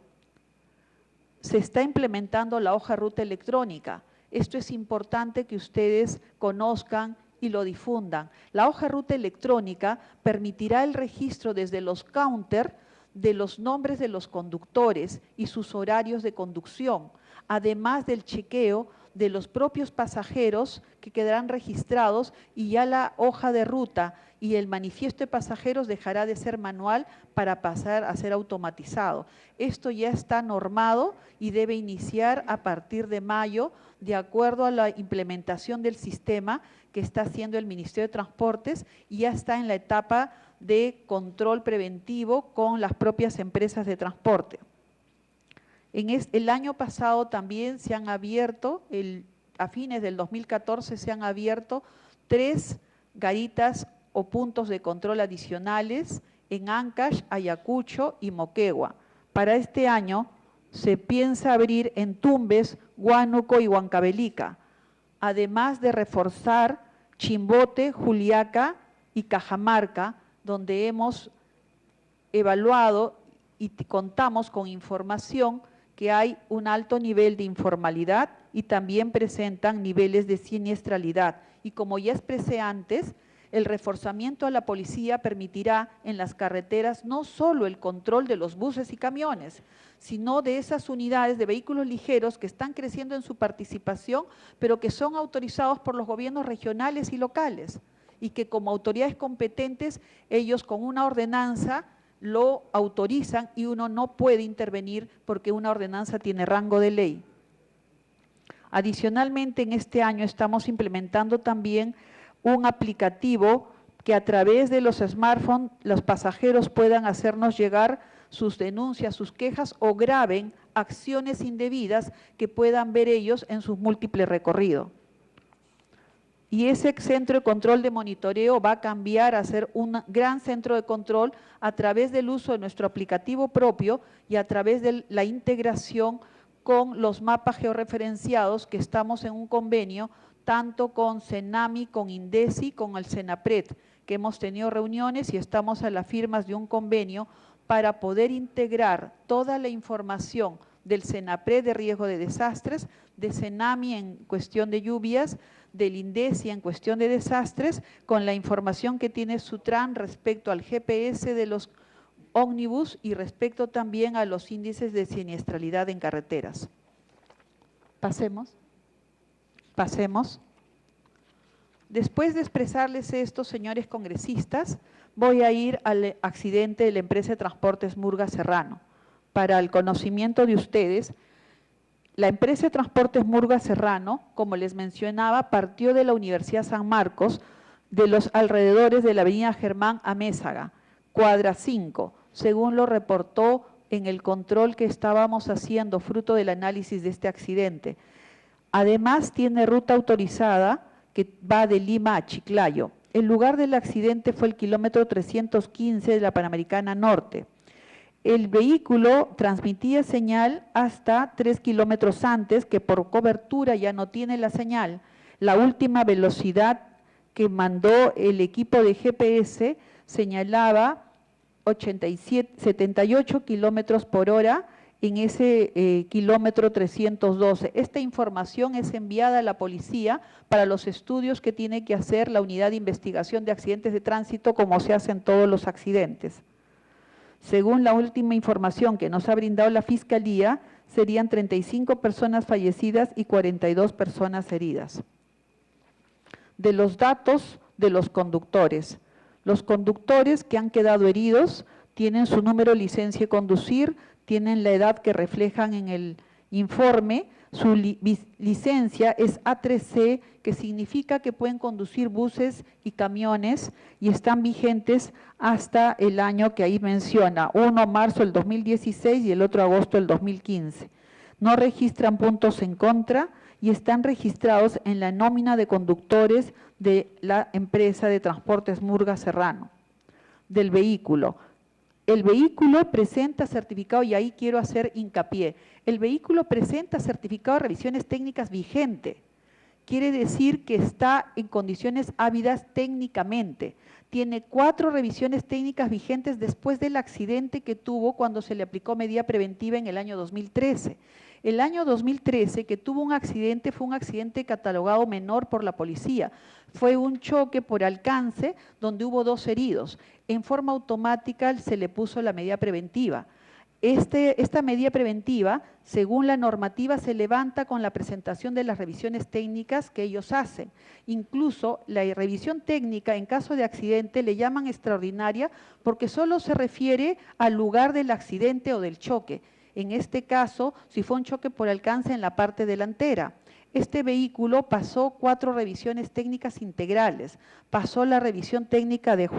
Se está implementando la hoja ruta electrónica. Esto es importante que ustedes conozcan y lo difundan. La hoja ruta electrónica permitirá el registro desde los counters de los nombres de los conductores y sus horarios de conducción, además del chequeo de los propios pasajeros que quedarán registrados, y ya la hoja de ruta y el manifiesto de pasajeros dejará de ser manual para pasar a ser automatizado. Esto ya está normado y debe iniciar a partir de mayo, de acuerdo a la implementación del sistema que está haciendo el Ministerio de Transportes, y ya está en la etapa de control preventivo con las propias empresas de transporte. El año pasado también se han abierto, a fines del 2014 se han abierto 3 garitas o puntos de control adicionales en Ancash, Ayacucho y Moquegua. Para este año se piensa abrir en Tumbes, Huánuco y Huancavelica, además de reforzar Chimbote, Juliaca y Cajamarca, donde hemos evaluado y contamos con información que hay un alto nivel de informalidad y también presentan niveles de siniestralidad. Y como ya expresé antes, el reforzamiento a la policía permitirá en las carreteras no solo el control de los buses y camiones, sino de esas unidades de vehículos ligeros que están creciendo en su participación, pero que son autorizados por los gobiernos regionales y locales, y que como autoridades competentes, ellos con una ordenanza lo autorizan y uno no puede intervenir porque una ordenanza tiene rango de ley. Adicionalmente, en este año estamos implementando también un aplicativo que a través de los smartphones los pasajeros puedan hacernos llegar sus denuncias, sus quejas o graben acciones indebidas que puedan ver ellos en sus múltiples recorridos. Y ese centro de control de monitoreo va a cambiar a ser un gran centro de control a través del uso de nuestro aplicativo propio y a través de la integración con los mapas georreferenciados que estamos en un convenio tanto con CENAMI, con INDECI, con el CENAPRED, que hemos tenido reuniones y estamos a las firmas de un convenio para poder integrar toda la información del CENAPRED de riesgo de desastres, de CENAMI en cuestión de lluvias, del INDECI en cuestión de desastres, con la información que tiene Sutran respecto al GPS de los ómnibus y respecto también a los índices de siniestralidad en carreteras. Pasemos. Después de expresarles esto, señores congresistas, voy a ir al accidente de la empresa de transportes Murga Serrano. Para el conocimiento de ustedes, la empresa de transportes Murga Serrano, como les mencionaba, partió de la Universidad San Marcos de los alrededores de la avenida Germán Amézaga, cuadra 5, según lo reportó en el control que estábamos haciendo fruto del análisis de este accidente. Además, tiene ruta autorizada que va de Lima a Chiclayo. El lugar del accidente fue el kilómetro 315 de la Panamericana Norte. El vehículo transmitía señal hasta 3 kilómetros antes, que por cobertura ya no tiene la señal. La última velocidad que mandó el equipo de GPS señalaba 78 kilómetros por hora en ese kilómetro 312. Esta información es enviada a la policía para los estudios que tiene que hacer la Unidad de Investigación de Accidentes de Tránsito, como se hacen todos los accidentes. Según la última información que nos ha brindado la Fiscalía, serían 35 personas fallecidas y 42 personas heridas. De los datos de los conductores que han quedado heridos tienen su número de licencia de conducir, tienen la edad que reflejan en el informe, su licencia es A3C, que significa que pueden conducir buses y camiones y están vigentes hasta el año que ahí menciona, 1 marzo del 2016 y el otro agosto del 2015. No registran puntos en contra y están registrados en la nómina de conductores de la empresa de transportes Murga Serrano. Del vehículo. El vehículo presenta certificado, y ahí quiero hacer hincapié, el vehículo presenta certificado de revisiones técnicas vigente. Quiere decir que está en condiciones ávidas técnicamente. Tiene 4 revisiones técnicas vigentes después del accidente que tuvo cuando se le aplicó medida preventiva en el año 2013. El año 2013 que tuvo un accidente fue un accidente catalogado menor por la policía. Fue un choque por alcance donde hubo 2 heridos. En forma automática se le puso la medida preventiva. Esta medida preventiva, según la normativa, se levanta con la presentación de las revisiones técnicas que ellos hacen. Incluso la revisión técnica en caso de accidente le llaman extraordinaria porque solo se refiere al lugar del accidente o del choque. En este caso, si fue un choque por alcance en la parte delantera. Este vehículo pasó 4 revisiones técnicas integrales. Pasó la revisión técnica de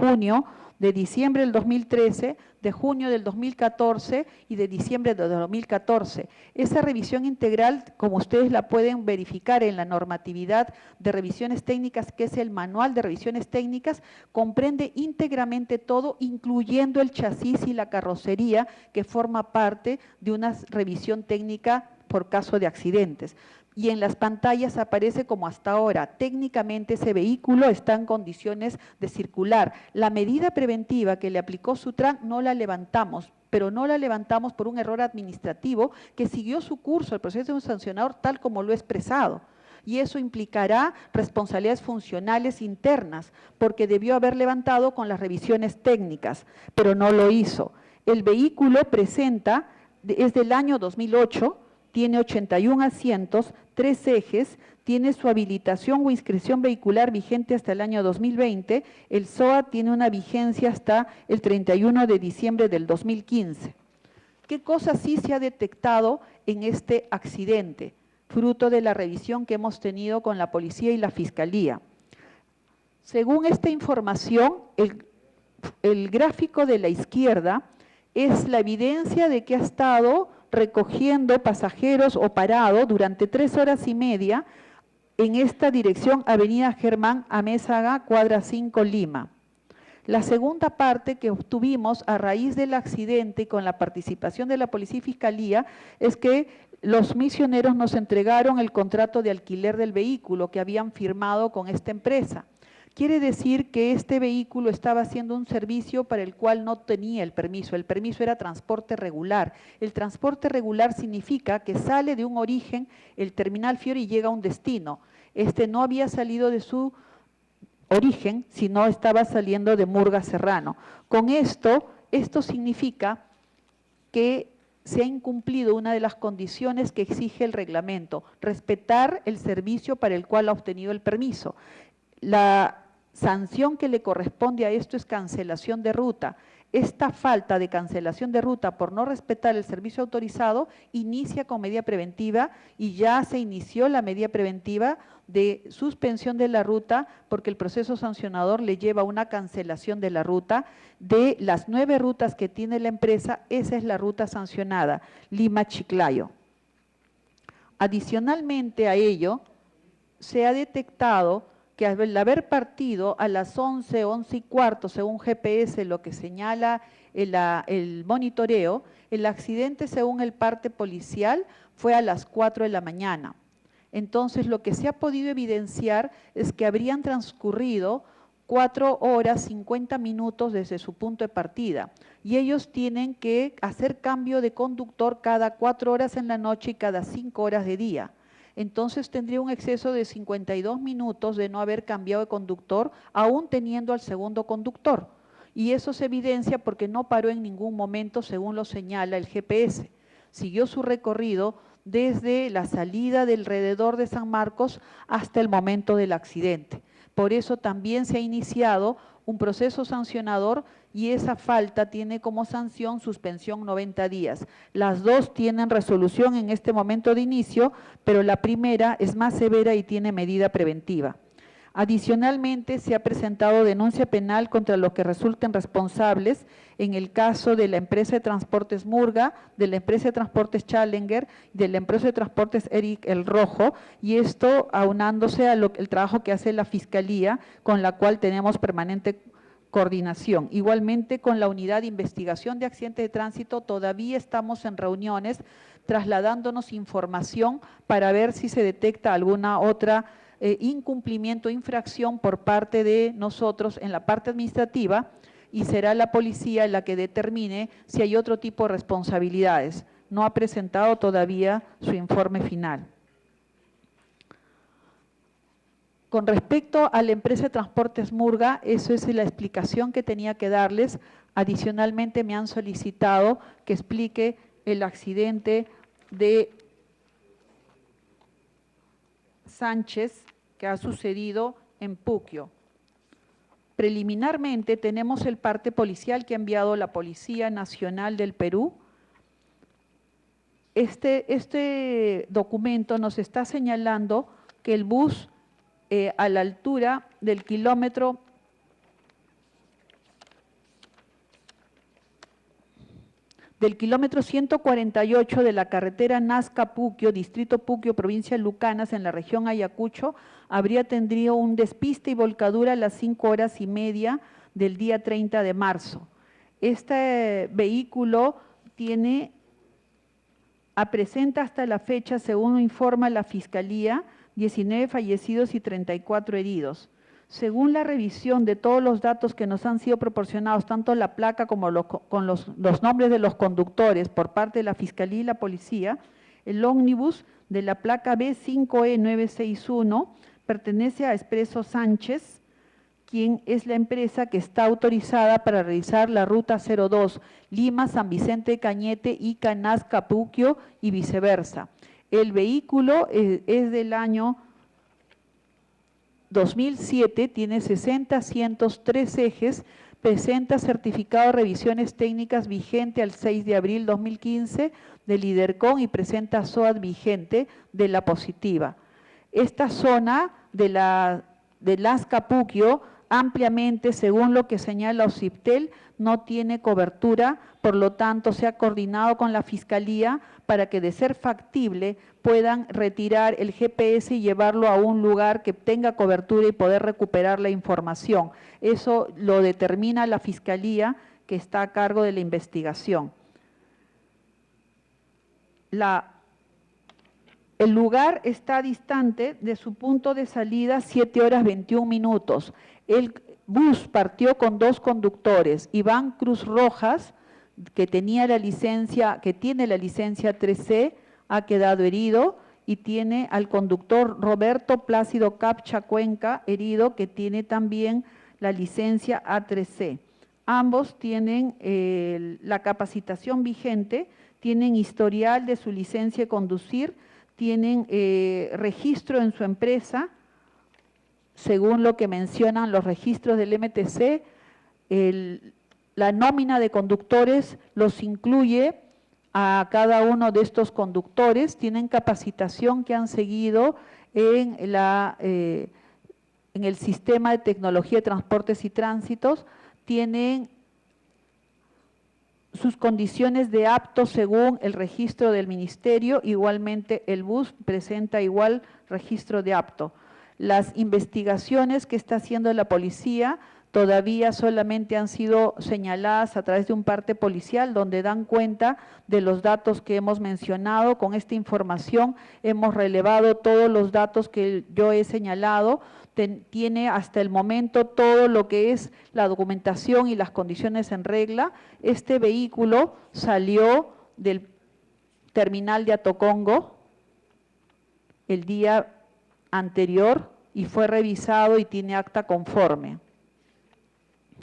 diciembre del 2013, de junio del 2014 y de diciembre del 2014. Esa revisión integral, como ustedes la pueden verificar en la normatividad de revisiones técnicas, que es el manual de revisiones técnicas, comprende íntegramente todo, incluyendo el chasis y la carrocería, que forma parte de una revisión técnica por caso de accidentes. Y en las pantallas aparece como hasta ahora, técnicamente ese vehículo está en condiciones de circular. La medida preventiva que le aplicó Sutran no la levantamos, pero no la levantamos por un error administrativo que siguió su curso, el proceso de un sancionador tal como lo he expresado. Y eso implicará responsabilidades funcionales internas, porque debió haber levantado con las revisiones técnicas, pero no lo hizo. El vehículo es del año 2008, tiene 81 asientos, 3 ejes, tiene su habilitación o inscripción vehicular vigente hasta el año 2020, el SOA tiene una vigencia hasta el 31 de diciembre del 2015. ¿Qué cosa sí se ha detectado en este accidente? Fruto de la revisión que hemos tenido con la policía y la fiscalía. Según esta información, el gráfico de la izquierda es la evidencia de que ha estado recogiendo pasajeros o parado durante 3 horas y media en esta dirección Avenida Germán Amézaga, cuadra 5, Lima. La segunda parte que obtuvimos a raíz del accidente y con la participación de la Policía y Fiscalía es que los misioneros nos entregaron el contrato de alquiler del vehículo que habían firmado con esta empresa. Quiere decir que este vehículo estaba haciendo un servicio para el cual no tenía el permiso era transporte regular. El transporte regular significa que sale de un origen, el terminal Fiori, y llega a un destino. No había salido de su origen, sino estaba saliendo de Murga Serrano. Con esto significa que se ha incumplido una de las condiciones que exige el reglamento, respetar el servicio para el cual ha obtenido el permiso. La sanción que le corresponde a esto es cancelación de ruta. esta falta de cancelación de ruta por no respetar el servicio autorizado inicia con medida preventiva y ya se inició la medida preventiva de suspensión de la ruta porque el proceso sancionador le lleva a una cancelación de la ruta. De las 9 rutas que tiene la empresa, esa es la ruta sancionada, Lima-Chiclayo. Adicionalmente a ello, se ha detectado que al haber partido a las 11, 11 y cuarto, según GPS, lo que señala el monitoreo, el accidente, según el parte policial, fue a las 4 de la mañana. Entonces, lo que se ha podido evidenciar es que habrían transcurrido 4 horas 50 minutos desde su punto de partida y ellos tienen que hacer cambio de conductor cada 4 horas en la noche y cada 5 horas de día. Entonces tendría un exceso de 52 minutos de no haber cambiado de conductor, aún teniendo al segundo conductor. Y eso se evidencia porque no paró en ningún momento, según lo señala el GPS. Siguió su recorrido desde la salida del alrededor de San Marcos hasta el momento del accidente. Por eso también se ha iniciado un proceso sancionador y esa falta tiene como sanción suspensión 90 días. Las dos tienen resolución en este momento de inicio, pero la primera es más severa y tiene medida preventiva. Adicionalmente, se ha presentado denuncia penal contra los que resulten responsables en el caso de la empresa de transportes Murga, de la empresa de transportes Challenger, de la empresa de transportes Eric El Rojo, y esto aunándose al trabajo que hace la Fiscalía, con la cual tenemos permanente coordinación. Igualmente, con la Unidad de Investigación de Accidentes de Tránsito, todavía estamos en reuniones trasladándonos información para ver si se detecta alguna otra incumplimiento, infracción por parte de nosotros en la parte administrativa y será la policía la que determine si hay otro tipo de responsabilidades. No ha presentado todavía su informe final. Con respecto a la empresa de transportes Murga, eso es la explicación que tenía que darles. Adicionalmente me han solicitado que explique el accidente de Sánchez que ha sucedido en Puquio. Preliminarmente tenemos el parte policial que ha enviado la Policía Nacional del Perú. Este documento nos está señalando que el bus a la altura del kilómetro 148 de la carretera Nazca-Puquio, distrito Puquio, provincia de Lucanas, en la región Ayacucho, habría tenido un despiste y volcadura a las 5:30 del día 30 de marzo. Este vehículo presenta hasta la fecha, según informa la Fiscalía, 19 fallecidos y 34 heridos. Según la revisión de todos los datos que nos han sido proporcionados, tanto la placa como con los nombres de los conductores por parte de la Fiscalía y la Policía, el ómnibus de la placa B5E961 pertenece a Expreso Sánchez, quien es la empresa que está autorizada para realizar la ruta 02 Lima, San Vicente de Cañete, Ica, Nazca, Puquio y viceversa. El vehículo es del año 2007, tiene 60 asientos, 3 ejes, presenta certificado de revisiones técnicas vigente al 6 de abril 2015 del IDERCON y presenta SOAT vigente de la positiva. Esta zona de Nazca Puquio, ampliamente, según lo que señala OCIPTEL, no tiene cobertura, por lo tanto se ha coordinado con la Fiscalía para que, de ser factible, puedan retirar el GPS y llevarlo a un lugar que tenga cobertura y poder recuperar la información. Eso lo determina la Fiscalía, que está a cargo de la investigación. El lugar está distante de su punto de salida 7:21. El bus partió con 2 conductores, Iván Cruz Rojas, que tiene la licencia 3C, ha quedado herido, y tiene al conductor Roberto Plácido Capcha Cuenca, herido, que tiene también la licencia A3C. Ambos tienen la capacitación vigente, tienen historial de su licencia de conducir, tienen registro en su empresa, según lo que mencionan los registros del MTC. la nómina de conductores los incluye a cada uno de estos conductores, tienen capacitación que han seguido en el sistema de tecnología de transportes y tránsitos, tienen sus condiciones de apto según el registro del ministerio, igualmente el bus presenta igual registro de apto. Las investigaciones que está haciendo la policía todavía solamente han sido señaladas a través de un parte policial donde dan cuenta de los datos que hemos mencionado. Con esta información hemos relevado todos los datos que yo he señalado. Tiene hasta el momento todo lo que es la documentación y las condiciones en regla. Este vehículo salió del terminal de Atocongo el día anterior y fue revisado y tiene acta conforme,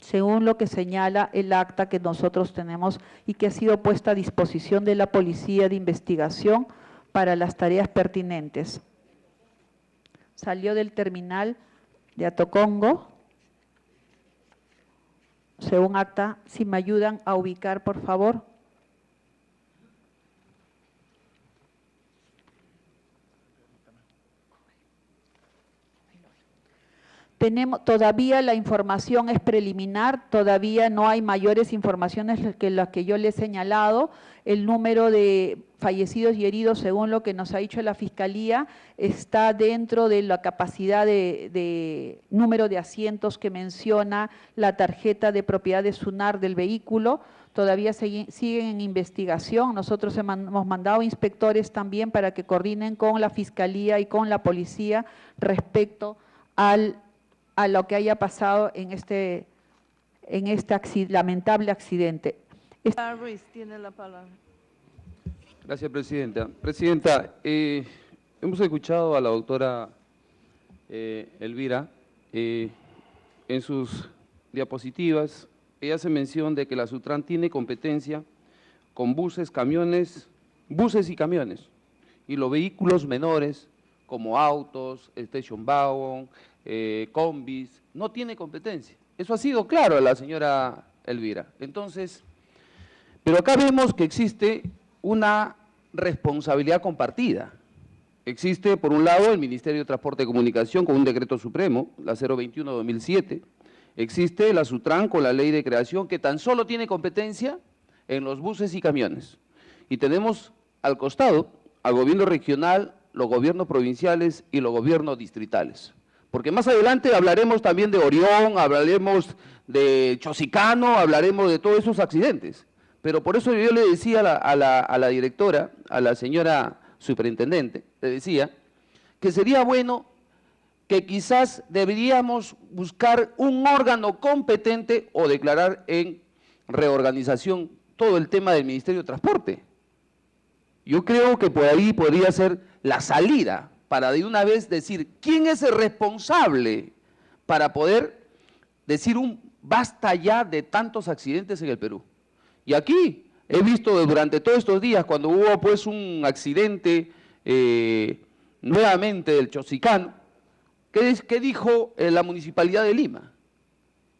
según lo que señala el acta que nosotros tenemos y que ha sido puesta a disposición de la Policía de Investigación para las tareas pertinentes. Salió del terminal de Atocongo, según acta. Si me ayudan a ubicar, por favor. Todavía la información es preliminar, todavía no hay mayores informaciones que las que yo le he señalado. El número de fallecidos y heridos, según lo que nos ha dicho la Fiscalía, está dentro de la capacidad de número de asientos que menciona la tarjeta de propiedad de SUNAR del vehículo. Todavía siguen en investigación. Nosotros hemos mandado inspectores también para que coordinen con la Fiscalía y con la Policía respecto a lo que haya pasado en este lamentable accidente. Ruiz tiene la palabra. Gracias, Presidenta. Presidenta, hemos escuchado a la doctora Elvira en sus diapositivas. Ella hace mención de que la Sutran tiene competencia con buses y camiones, y los vehículos menores como autos, station wagon, combis, no tiene competencia. Eso ha sido claro a la señora Elvira. Entonces, pero acá vemos que existe una responsabilidad compartida. Existe, por un lado, el Ministerio de Transporte y Comunicación con un decreto supremo, la 021/2007. Existe la Sutran con la ley de creación que tan solo tiene competencia en los buses y camiones. Y tenemos al costado al gobierno regional, los gobiernos provinciales y los gobiernos distritales. Porque más adelante hablaremos también de Orión, hablaremos de Chosicano, hablaremos de todos esos accidentes. Pero por eso yo le decía a la directora, a la señora superintendente, le decía que sería bueno que quizás deberíamos buscar un órgano competente o declarar en reorganización todo el tema del Ministerio de Transporte. Yo creo que por ahí podría ser la salida para de una vez decir quién es el responsable para poder decir un basta ya de tantos accidentes en el Perú. Y aquí he visto durante todos estos días, cuando hubo pues un accidente nuevamente del Chosicano, ¿qué dijo la Municipalidad de Lima?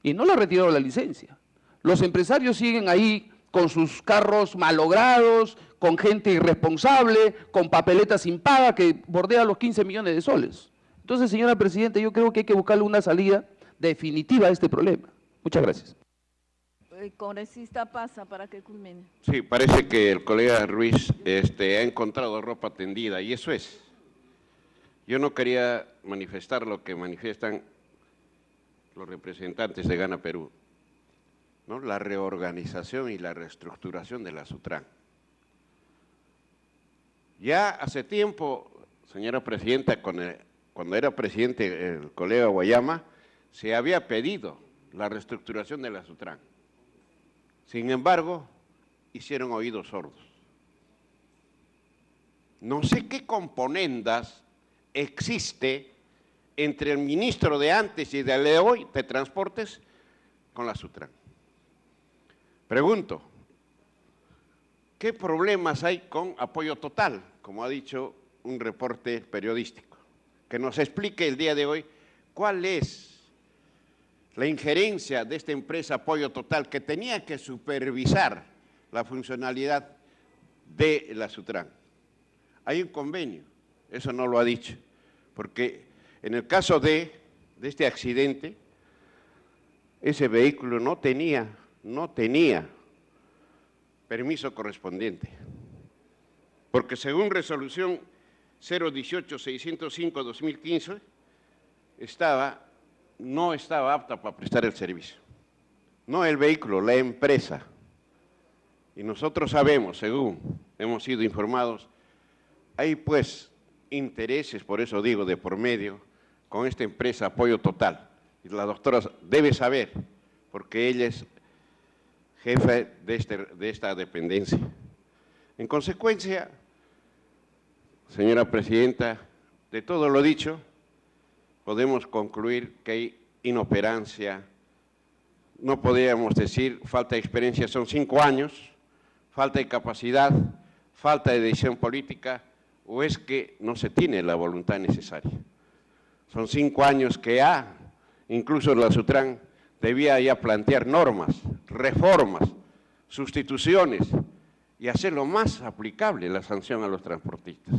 Y no le retiraron la licencia. Los empresarios siguen ahí con sus carros malogrados, con gente irresponsable, con papeletas sin paga que bordea los 15 millones de soles. Entonces, señora Presidenta, yo creo que hay que buscarle una salida definitiva a este problema. Muchas gracias. El congresista pasa para que culmine. Sí, parece que el colega Ruiz ha encontrado ropa tendida, y eso es. Yo no quería manifestar lo que manifiestan los representantes de Gana Perú, ¿no? La reorganización y la reestructuración de la Sutran. Ya hace tiempo, señora Presidenta, cuando era presidente el colega Guayama, se había pedido la reestructuración de la Sutran. Sin embargo, hicieron oídos sordos. No sé qué componendas existe entre el ministro de antes y el de hoy de Transportes con la Sutran. Pregunto, ¿qué problemas hay con Apoyo Total? Como ha dicho un reporte periodístico. Que nos explique el día de hoy cuál es la injerencia de esta empresa Apoyo Total, que tenía que supervisar la funcionalidad de la Sutran. Hay un convenio, eso no lo ha dicho, porque en el caso de este accidente, ese vehículo no tenía permiso correspondiente, porque según resolución 018-605-2015, no estaba apta para prestar el servicio. No el vehículo, la empresa. Y nosotros sabemos, según hemos sido informados, hay pues intereses, por eso digo, de por medio, con esta empresa Apoyo Total. Y la doctora debe saber, porque ella es jefe de esta dependencia. En consecuencia, señora presidenta, de todo lo dicho, podemos concluir que hay inoperancia, no podríamos decir falta de experiencia, son 5 años, falta de capacidad, falta de decisión política, o es que no se tiene la voluntad necesaria. Son 5 años que incluso la Sutran debía ya plantear normas, reformas, sustituciones y hacerlo más aplicable la sanción a los transportistas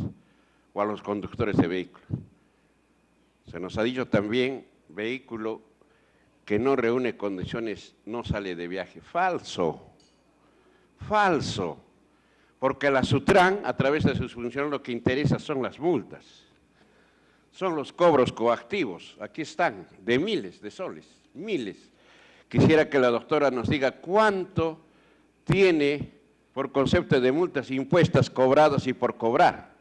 o a los conductores de vehículos. Se nos ha dicho también, vehículo que no reúne condiciones no sale de viaje. Falso, falso, porque la Sutran, a través de sus funciones, lo que interesa son las multas, son los cobros coactivos, aquí están, de miles de soles, miles. Quisiera que la doctora nos diga cuánto tiene por concepto de multas impuestas, cobradas y por cobrar.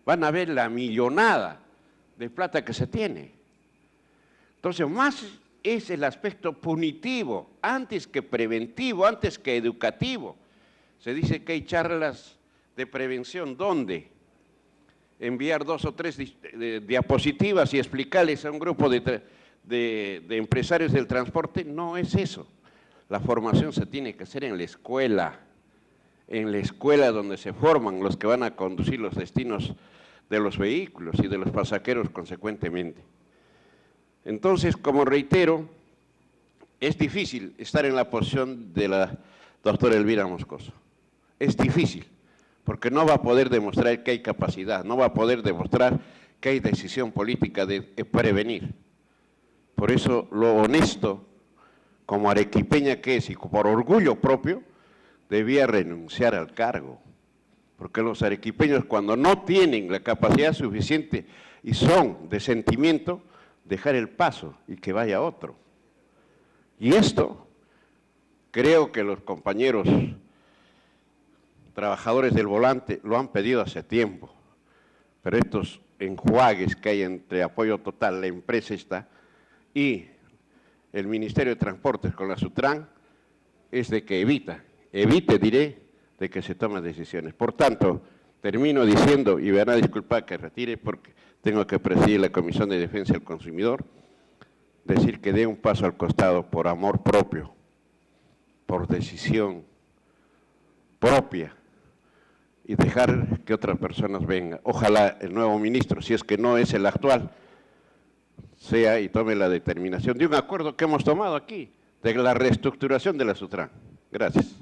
Van a ver la millonada de plata que se tiene. Entonces, más es el aspecto punitivo, antes que preventivo, antes que educativo. Se dice que hay charlas de prevención, ¿dónde? Enviar 2 o 3 diapositivas y explicarles a un grupo de empresarios del transporte, no es eso. La formación se tiene que hacer en la escuela donde se forman los que van a conducir los destinos de los vehículos y de los pasajeros consecuentemente. Entonces, como reitero, es difícil estar en la posición de la doctora Elvira Moscoso. Es difícil, porque no va a poder demostrar que hay capacidad, no va a poder demostrar que hay decisión política de prevenir. Por eso, lo honesto, como arequipeña que es y por orgullo propio, debía renunciar al cargo. Porque los arequipeños, cuando no tienen la capacidad suficiente y son de sentimiento, dejar el paso y que vaya otro. Y esto, creo que los compañeros trabajadores del volante lo han pedido hace tiempo, pero estos enjuagues que hay entre Apoyo Total, la empresa esta, y el Ministerio de Transportes con la Sutran, es de que evite, diré, de que se tomen decisiones. Por tanto, termino diciendo, y me van a disculpar que retire porque tengo que presidir la Comisión de Defensa del Consumidor, decir que dé un paso al costado por amor propio, por decisión propia, y dejar que otras personas vengan. Ojalá el nuevo ministro, si es que no es el actual, sea y tome la determinación de un acuerdo que hemos tomado aquí, de la reestructuración de la Sutran. Gracias.